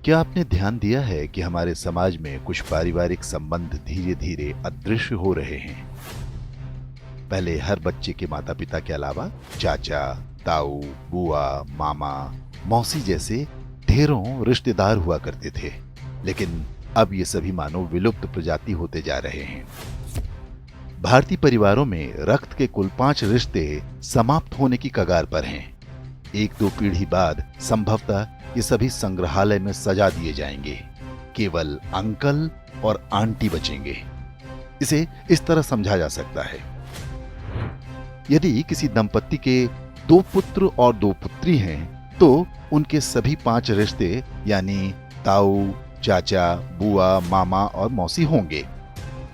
क्या आपने ध्यान दिया है कि हमारे समाज में कुछ पारिवारिक संबंध धीरे धीरे अदृश्य हो रहे हैं? पहले हर बच्चे के माता पिता के अलावा चाचा, ताऊ, बुआ, मामा, मौसी जैसे ढेरों रिश्तेदार हुआ करते थे, लेकिन अब ये सभी मानो विलुप्त प्रजाति होते जा रहे हैं। भारतीय परिवारों में रक्त के कुल 5 रिश्ते समाप्त होने की कगार पर हैं। 1-2 पीढ़ी बाद संभवतः ये सभी संग्रहालय में सजा दिए जाएंगे। केवल अंकल और आंटी बचेंगे। इसे इस तरह समझा जा सकता है, यदि किसी दंपत्ति के 2 पुत्र और 2 पुत्री हैं, तो उनके सभी 5 रिश्ते यानी ताऊ, चाचा, बुआ, मामा और मौसी होंगे।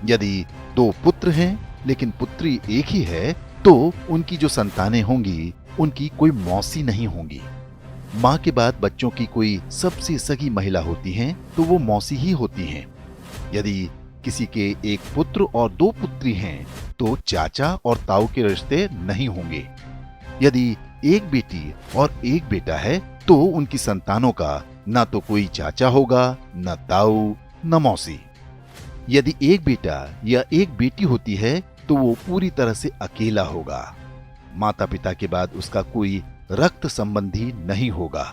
यदि 2 पुत्र हैं लेकिन पुत्री एक ही है, तो उनकी जो संतानें होंगी उनकी कोई मौसी नहीं होंगी। मां के बाद बच्चों की कोई सबसे सगी महिला होती हैं, तो वो मौसी ही होती हैं। यदि किसी के 1 पुत्र और 2 पुत्री हैं, तो चाचा और ताऊ के रिश्ते नहीं होंगे। यदि 1 बेटी और 1 बेटा है, तो उनकी संतानों का ना तो कोई चाचा होगा, न ताऊ, न मौसी। यदि 1 बेटा या 1 बेटी होती है, तो वो पूरी तरह से अकेला होगा। माता पिता के बाद उसका कोई रक्त संबंधी नहीं होगा।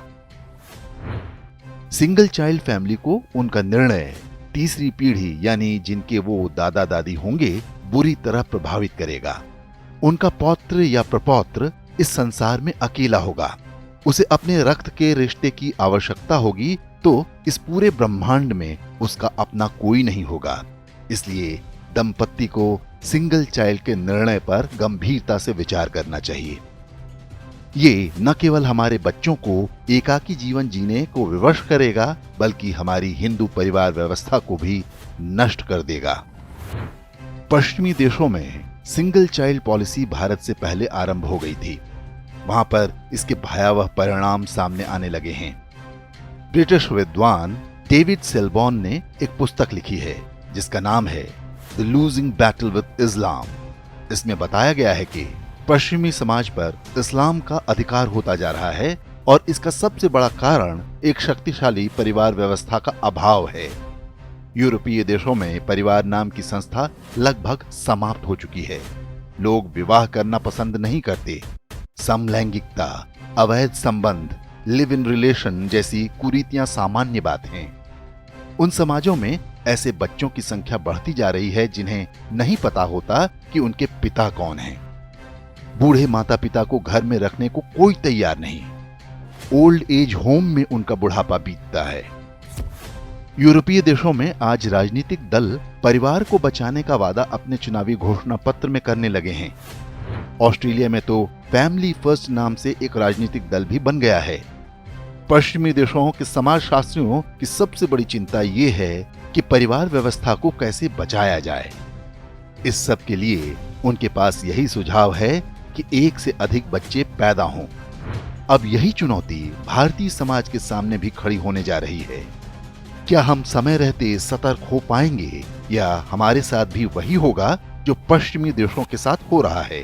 सिंगल चाइल्ड फैमिली को उनका निर्णय तीसरी पीढ़ी यानी जिनके वो दादा दादी होंगे बुरी तरह प्रभावित करेगा। उनका पौत्र या प्रपौत्र इस संसार में अकेला होगा। उसे अपने रक्त के रिश्ते की आवश्यकता होगी, तो इस पूरे ब्रह्मांड में उसका अपना कोई नहीं होगा। इसलिए दंपत्ति को सिंगल चाइल्ड के निर्णय पर गंभीरता से विचार करना चाहिए। ये न केवल हमारे बच्चों को एकाकी जीवन जीने को विवश करेगा, बल्कि हमारी हिंदू परिवार व्यवस्था को भी नष्ट कर देगा। पश्चिमी देशों में सिंगल चाइल्ड पॉलिसी भारत से पहले आरंभ हो गई थी। वहां पर इसके भयावह परिणाम सामने आने लगे हैं। ब्रिटिश विद्वान डेविड सेलबॉर्न ने एक पुस्तक लिखी है जिसका नाम है द लूजिंग बैटल विद इस्लाम। इसमें बताया गया है कि पश्चिमी समाज पर इस्लाम का अधिकार होता जा रहा है और इसका सबसे बड़ा कारण एक शक्तिशाली परिवार व्यवस्था का अभाव है। यूरोपीय देशों में परिवार नाम की संस्था लगभग समाप्त हो चुकी है। लोग विवाह करना पसंद नहीं करते। समलैंगिकता, अवैध संबंध, लिव इन रिलेशन जैसी कुरीतियां सामान्य बात हैं। उन समाजों में ऐसे बच्चों की संख्या बढ़ती जा रही है जिन्हें नहीं पता होता कि उनके पिता कौन हैं। बूढ़े माता पिता को घर में रखने को कोई तैयार नहीं। ओल्ड एज होम में उनका बुढ़ापा बीतता है। यूरोपीय देशों में आज राजनीतिक दल परिवार को बचाने का वादा अपने चुनावी घोषणा पत्र में करने लगे हैं। ऑस्ट्रेलिया में तो फैमिली फर्स्ट नाम से एक राजनीतिक दल भी बन गया है। पश्चिमी देशों के समाजशास्त्रियों की सबसे बड़ी चिंता ये है कि परिवार व्यवस्था को कैसे बचाया जाए। इस सब के लिए उनके पास यही सुझाव है कि 1 से अधिक बच्चे पैदा हों। अब यही चुनौती भारतीय समाज के सामने भी खड़ी होने जा रही है। क्या हम समय रहते सतर्क हो पाएंगे या हमारे साथ भी वही होगा जो पश्चिमी देशों के साथ हो रहा है?